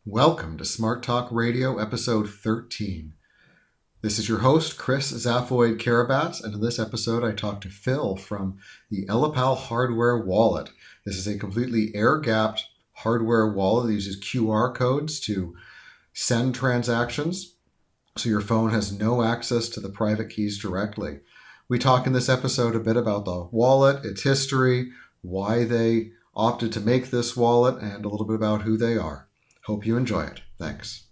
Welcome to SmartTalk Radio, episode 13. This is your host, Chris Zafoid-Karabats, and in this episode I talk to Phil from the Ellipal hardware wallet. This is a completely air-gapped hardware wallet that uses QR codes to send transactions, so your phone has no access to the private keys directly. We talk in this episode a bit about the wallet, its history, why they opted to make this wallet, and a little bit about who they are. Hope you enjoy it. Thanks.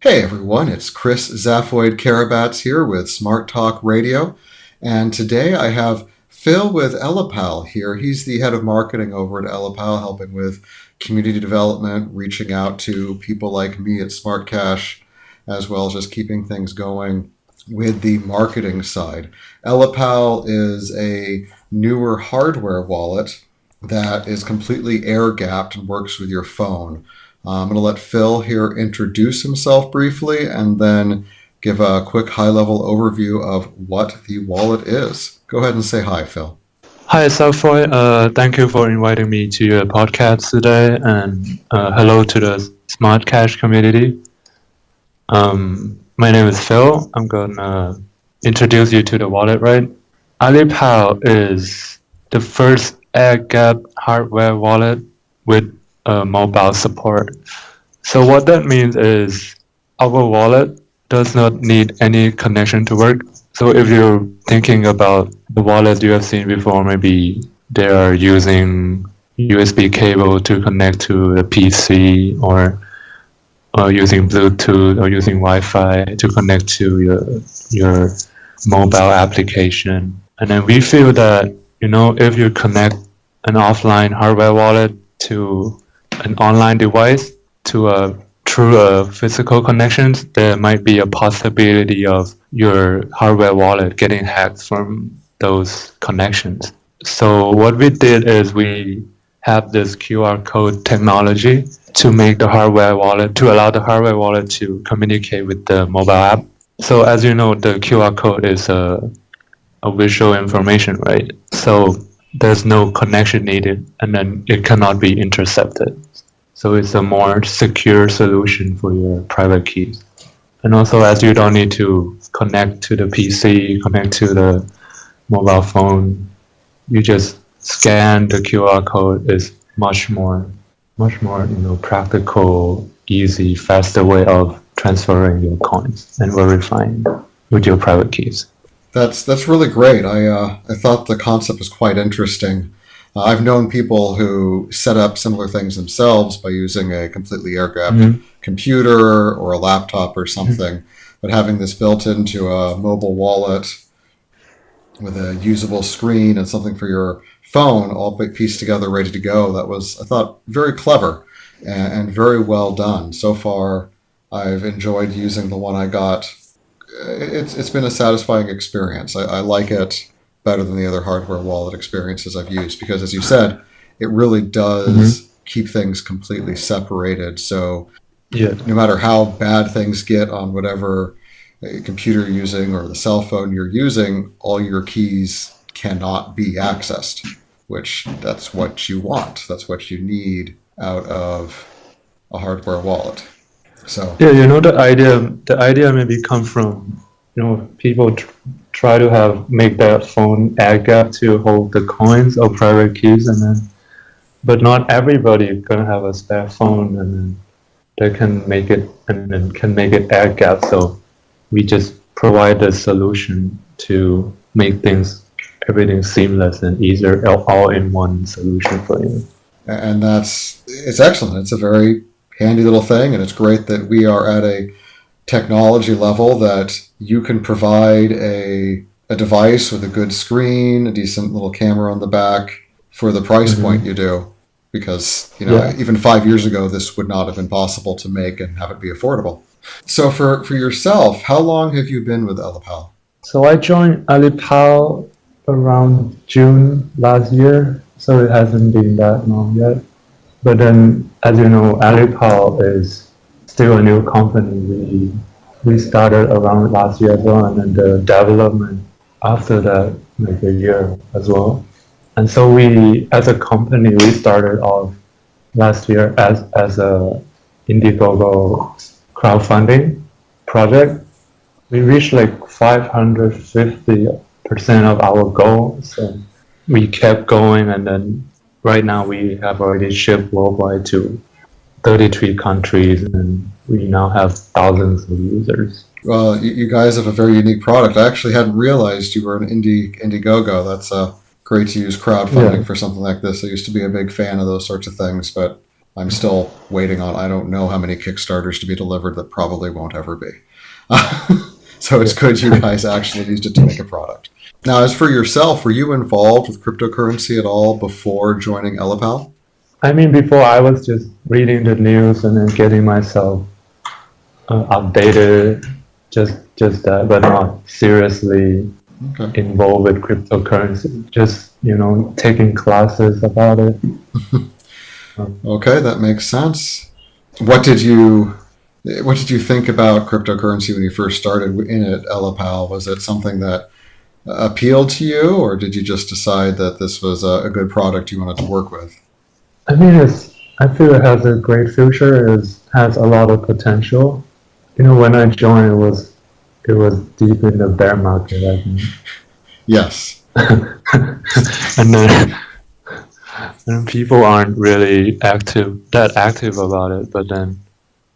Hey everyone, it's Chris Zafoid-Karabats here with SmartTalk Radio, and today I have Phil with Ellipal here. He's the head of marketing over at Ellipal, helping with community development, reaching out to people like me at SmartCash, as well as just keeping things going with the marketing side. Ellipal is a newer hardware wallet that is completely air-gapped and works with your phone. I'm going to let Phil here introduce himself briefly and then give a quick high-level overview of what the wallet is. Go ahead and say hi, Phil. Hi, Zafoid. Thank you for inviting me to your podcast today, and hello to the SmartCash community. My name is Phil. I'm gonna introduce you to the wallet, right? Ellipal is the first air-gapped hardware wallet with mobile support. So what that means is our wallet does not need any connection to work. So if you're thinking about the wallets you have seen before, maybe they are using USB cable to connect to the PC or using Bluetooth or using Wi-Fi to connect to your mobile application. And then we feel that, if you connect an offline hardware wallet to an online device through a physical connections, there might be a possibility of your hardware wallet getting hacked from those connections. So what we did is we have this QR code technology to make the hardware wallet, to allow the hardware wallet to communicate with the mobile app. So as you know, the QR code is a visual information, right? So there's no connection needed, and then it cannot be intercepted. So it's a more secure solution for your private keys. And also, as you don't need to connect to the PC, connect to the mobile phone, you just scan the QR code. Is much more practical, easy, faster way of transferring your coins and verifying with your private keys. That's really great. I thought the concept was quite interesting. I've known people who set up similar things themselves by using a completely air-gapped computer or a laptop or something, but having this built into a mobile wallet with a usable screen and something for your phone all pieced together, ready to go, that was, I thought, very clever and very well done. So far, I've enjoyed using the one I got. It's been a satisfying experience. I like it better than the other hardware wallet experiences I've used because, as you said, it really does keep things completely separated. So no matter how bad things get on whatever computer you're using or the cell phone you're using, all your keys cannot be accessed, which that's what you want. That's what you need out of a hardware wallet. So the idea maybe come from people try to make their phone air-gap to hold the coins or private keys, but not everybody gonna have a spare phone, and then they can make it air-gap. So we just provide a solution to make everything seamless and easier, all in one solution for you. And it's excellent. It's a very handy little thing, and it's great that we are at a technology level that you can provide a device with a good screen, a decent little camera on the back for the price point you do. Because even 5 years ago, this would not have been possible to make and have it be affordable. So for yourself, how long have you been with Ellipal? So I joined Ellipal around June last year, so it hasn't been that long yet. But then, as you know, Ellipal is still a new company. we started around last year as well, and then the development after that, like a year as well. And so we, as a company, we started off last year as a Indiegogo crowdfunding project. We reached like 550% of our goal. So we kept going, and then right now we have already shipped worldwide to 33 countries, and we now have thousands of users. Well, you guys have a very unique product. I actually hadn't realized you were an Indiegogo. That's great to use crowdfunding for something like this. I used to be a big fan of those sorts of things, but I'm still waiting on. I don't know how many Kickstarters to be delivered that probably won't ever be. So it's good you guys actually used it to make a product. Now, as for yourself, were you involved with cryptocurrency at all before joining Ellipal? I mean, before I was just reading the news and then getting myself updated, just that, but not seriously involved with cryptocurrency. Just taking classes about it. Okay, that makes sense. What did you think about cryptocurrency when you first started in it, Ellipal? Was it something that appealed to you, or did you just decide that this was a good product you wanted to work with? I mean, I feel it has a great future. It has a lot of potential. When I joined, it was deep in the bear market, I think. Yes. And then people aren't really that active about it. But then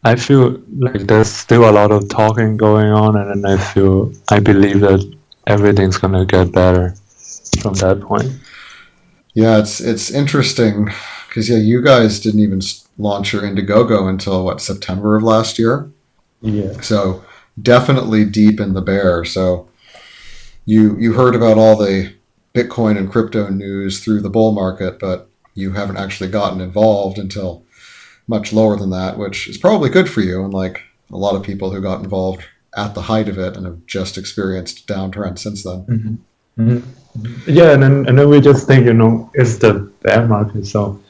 I feel like there's still a lot of talking going on, and then I believe that everything's gonna get better from that point. Yeah, it's interesting because you guys didn't even launch your Indiegogo until September of last year. Yeah. So definitely deep in the bear. So you heard about all the Bitcoin and crypto news through the bull market, but you haven't actually gotten involved until much lower than that, which is probably good for you. Unlike a lot of people who got involved at the height of it and have just experienced downtrend since then. Mm-hmm. Mm-hmm. Yeah, and then we just think, it's the bear market, so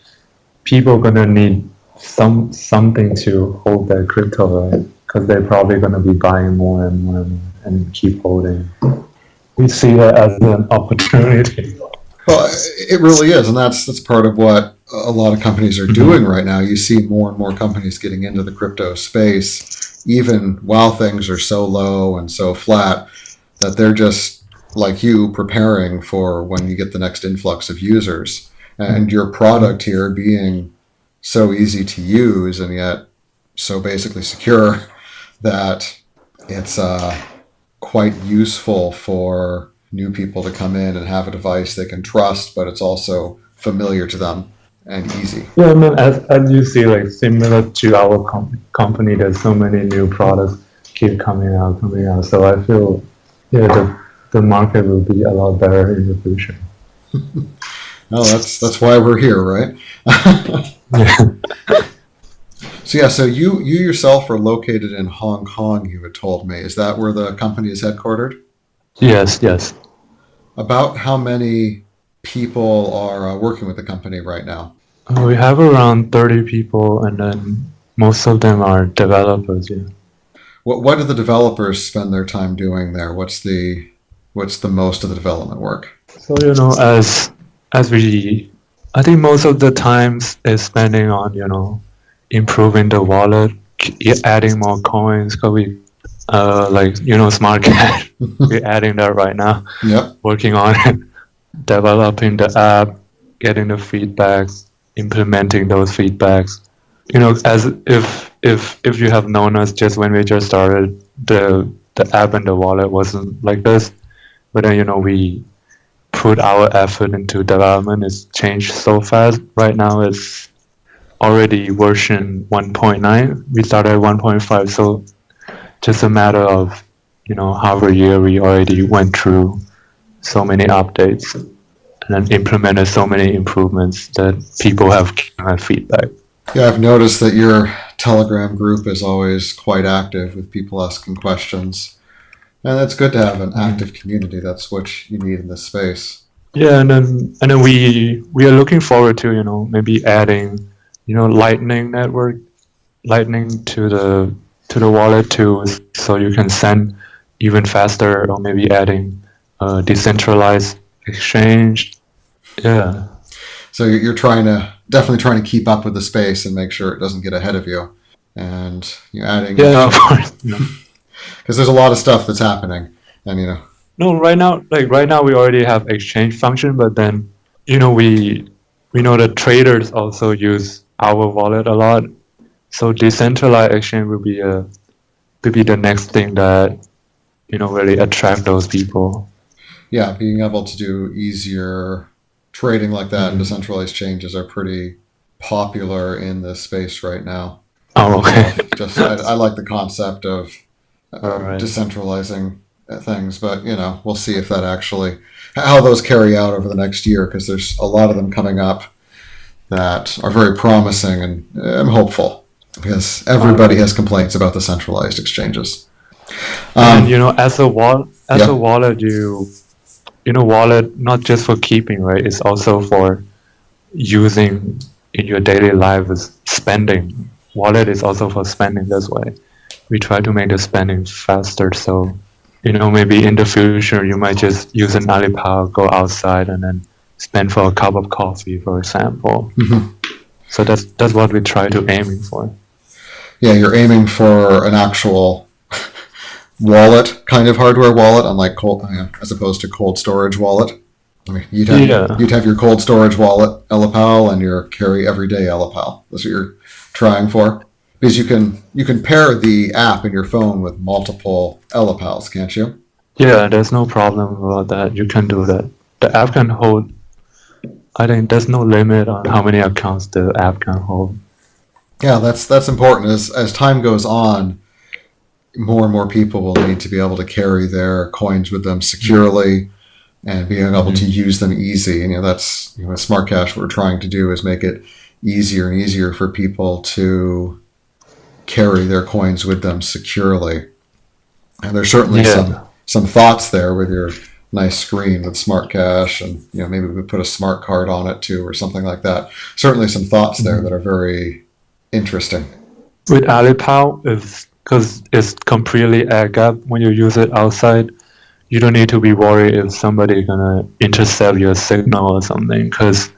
people gonna need something to hold their crypto, right? Because they're probably gonna be buying more and more and keep holding. We see that as an opportunity. Well, it really is, and that's part of what a lot of companies are doing right now. You see more and more companies getting into the crypto space, even while things are so low and so flat, that they're just like you preparing for when you get the next influx of users. And your product here being so easy to use and yet so basically secure that it's quite useful for new people to come in and have a device they can trust, but it's also familiar to them and easy. Yeah, and then as you see, like similar to our company, there's so many new products keep coming out. So I feel, the market will be a lot better in the future. No, that's why we're here, right? So you yourself are located in Hong Kong, you had told me. Is that where the company is headquartered? Yes. About how many people are working with the company right now? We have around 30 people, and then most of them are developers. Yeah. What do the developers spend their time doing there? What's the most of the development work? So as we, I think most of the times is spending on improving the wallet, adding more coins. Cause we SmartCash, we're adding that right now. Yep. Working on it, developing the app, getting the feedbacks, implementing those feedbacks. As if you have known us just when we just started, the app and the wallet wasn't like this. But then we put our effort into development. It's changed so fast. Right now it's already version 1.9. We started at 1.5, so just a matter of half a year we already went through so many updates and then implemented so many improvements that people have feedback. Yeah, I've noticed that your Telegram group is always quite active with people asking questions. And it's good to have an active community. That's what you need in this space. Yeah, and then we are looking forward to maybe adding Lightning network, Lightning to to the wallet too, so you can send even faster, or maybe adding decentralized exchange. Yeah. So you're definitely trying to keep up with the space and make sure it doesn't get ahead of you. And you're adding, Yeah, of course. because there's a lot of stuff that's happening, and No, right now we already have exchange function, but then we know that traders also use our wallet a lot. So decentralized exchange will be the next thing that really attract those people. yeah, being able to do easier trading like that and decentralized changes are pretty popular in this space right now. Oh, okay. I like the concept of All right. decentralizing things, but we'll see if that actually how those carry out over the next year, because there's a lot of them coming up that are very promising, and I'm hopeful because everybody has complaints about the centralized exchanges. And as a Yeah. wallet, wallet not just for keeping, right? It's also for using in your daily life as spending. Wallet is also for spending this way. We try to make the spending faster, so maybe in the future you might just use an Alipal, go outside, and then spend for a cup of coffee, for example. So that's what we try to aiming for. Yeah, you're aiming for an actual wallet, kind of hardware wallet, unlike as opposed to cold storage wallet. I mean, you'd have your cold storage wallet Ellipal and your carry everyday Ellipal. That's what you're trying for, because you can pair the app in your phone with multiple Ellipals, can't you? Yeah, there's no problem about that. You can do that. The app can hold. I think there's no limit on how many accounts the app can hold. Yeah, that's important. As time goes on, more and more people will need to be able to carry their coins with them securely and being able to use them easy. And that's SmartCash, what we're trying to do is make it easier and easier for people to carry their coins with them securely. And there's certainly some thoughts there with your nice screen with SmartCash, and maybe we could put a smart card on it too, or something like that. Certainly some thoughts there that are very interesting. With Alipal, because it's completely air gap when you use it outside, you don't need to be worried if somebody gonna intercept your signal or something, because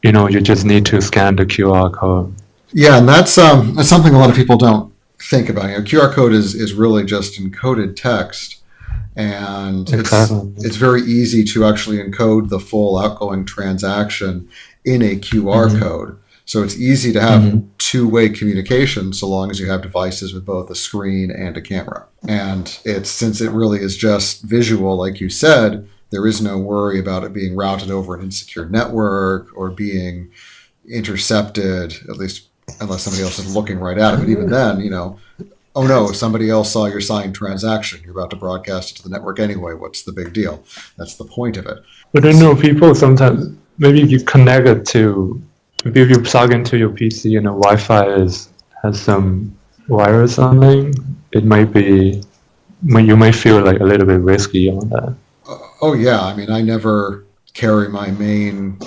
you just need to scan the QR code. Yeah, and that's something a lot of people don't think about. QR code is really just encoded text, and it's very easy to actually encode the full outgoing transaction in a QR code. So it's easy to have two-way communication so long as you have devices with both a screen and a camera. And since it really is just visual, like you said, there is no worry about it being routed over an insecure network or being intercepted, at least unless somebody else is looking right at it. But even then, oh no, somebody else saw your signed transaction. You're about to broadcast it to the network anyway. What's the big deal? That's the point of it. But people sometimes, maybe you connect it to, maybe if you plug into your PC and the Wi-Fi has some virus on it, it might be, you might feel like a little bit risky on that. Oh yeah, I mean, I never carry my main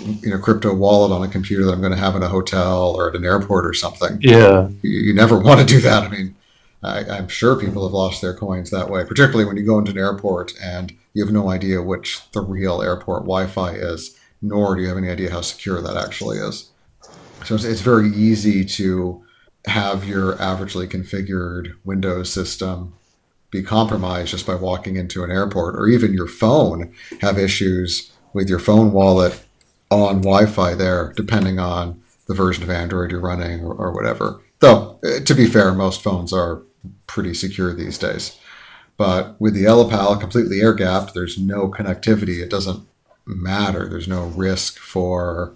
crypto wallet on a computer that I'm going to have in a hotel or at an airport or something. Yeah, you never want to do that. I mean, I'm sure people have lost their coins that way, particularly when you go into an airport and you have no idea which the real airport Wi-Fi is, nor do you have any idea how secure that actually is. So it's very easy to have your averagely configured Windows system be compromised just by walking into an airport, or even your phone have issues with your phone wallet on Wi-Fi there, depending on the version of Android you're running or whatever. Though, to be fair, most phones are pretty secure these days. But with the Ellipal completely air-gapped, there's no connectivity. It doesn't matter. There's no risk for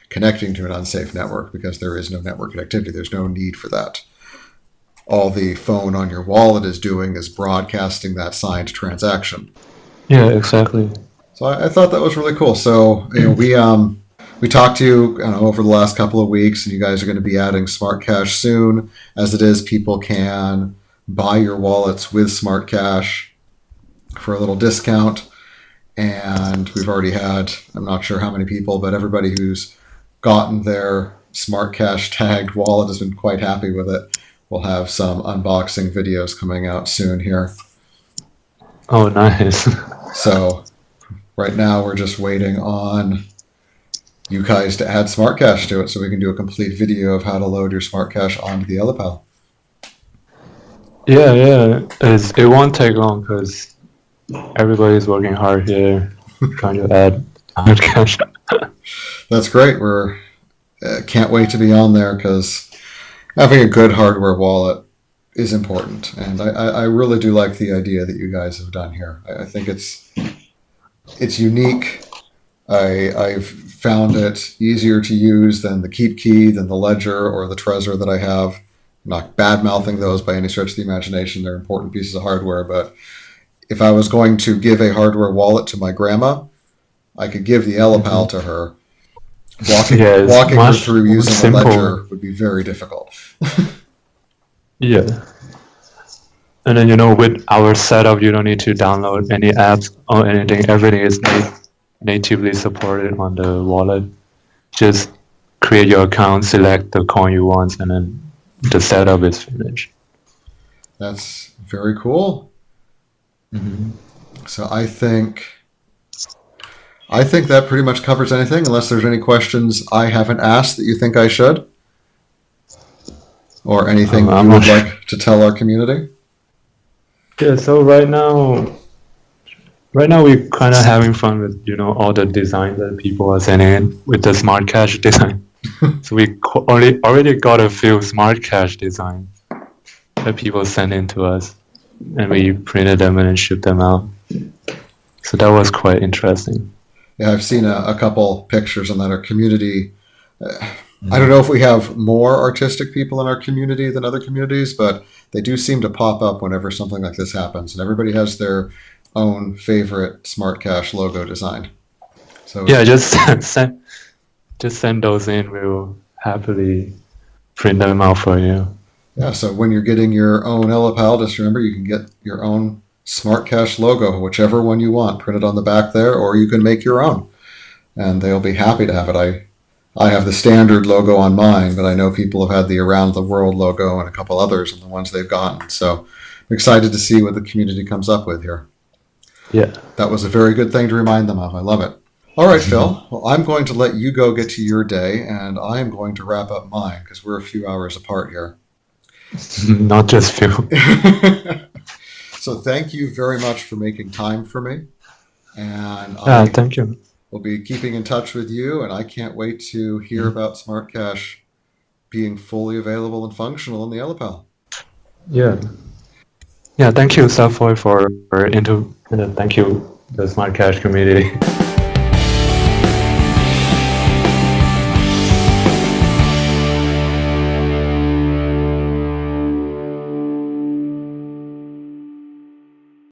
connecting to an unsafe network because there is no network connectivity. There's no need for that. All the phone on your wallet is doing is broadcasting that signed transaction. Yeah, exactly. So I thought that was really cool. So we talked to you over the last couple of weeks, and you guys are going to be adding SmartCash soon. As it is, people can buy your wallets with SmartCash for a little discount. And we've already had, I'm not sure how many people, but everybody who's gotten their SmartCash tagged wallet has been quite happy with it. we'll have some unboxing videos coming out soon here. Oh, nice. So right now we're just waiting on you guys to add SmartCash to it so we can do a complete video of how to load your SmartCash onto the Ellipal. Yeah. It won't take long because everybody's working hard here trying to add SmartCash. That's great. We're can't wait to be on there because having a good hardware wallet is important, and I really do like the idea that you guys have done here. I think it's unique. I've found it easier to use than the Keep Key, than the Ledger or the Trezor that I have. I'm not bad mouthing those by any stretch of the imagination. They're important pieces of hardware, but if I was going to give a hardware wallet to my grandma, I could give the Ellipal to her. Walking her through using a Ledger would be very difficult. Yeah. And then, with our setup, you don't need to download any apps or anything. Everything is natively supported on the wallet. Just create your account, select the coin you want, and then the setup is finished. That's very cool. Mm-hmm. So I think that pretty much covers anything, unless there's any questions I haven't asked that you think I should, or anything you would like to tell our community. Yeah. So right now we're kind of having fun with all the designs that people are sending in with the SmartCash design. So we already got a few SmartCash designs that people sent in to us, and we printed them and then shipped them out. So that was quite interesting. Yeah, I've seen a couple pictures on that. Our community, I don't know if we have more artistic people in our community than other communities, but they do seem to pop up whenever something like this happens, and everybody has their own favorite SmartCash logo design. So yeah, just send those in. We'll happily print them out for you. Yeah, so when you're getting your own Ellipal, just remember you can get your own SmartCash logo, whichever one you want, printed on the back there, or you can make your own, and they'll be happy to have it. I have the standard logo on mine, but I know people have had the Around the World logo and a couple others and the ones they've gotten. So I'm excited to see what the community comes up with here. Yeah. That was a very good thing to remind them of. I love it. All right, Phil. Well, I'm going to let you go get to your day, and I am going to wrap up mine because we're a few hours apart here. Not just few. So thank you very much for making time for me. And thank you. We'll be keeping in touch with you, and I can't wait to hear about SmartCash being fully available and functional in the Ellipal. Yeah. Thank you, Savoy, for thank you, the SmartCash community.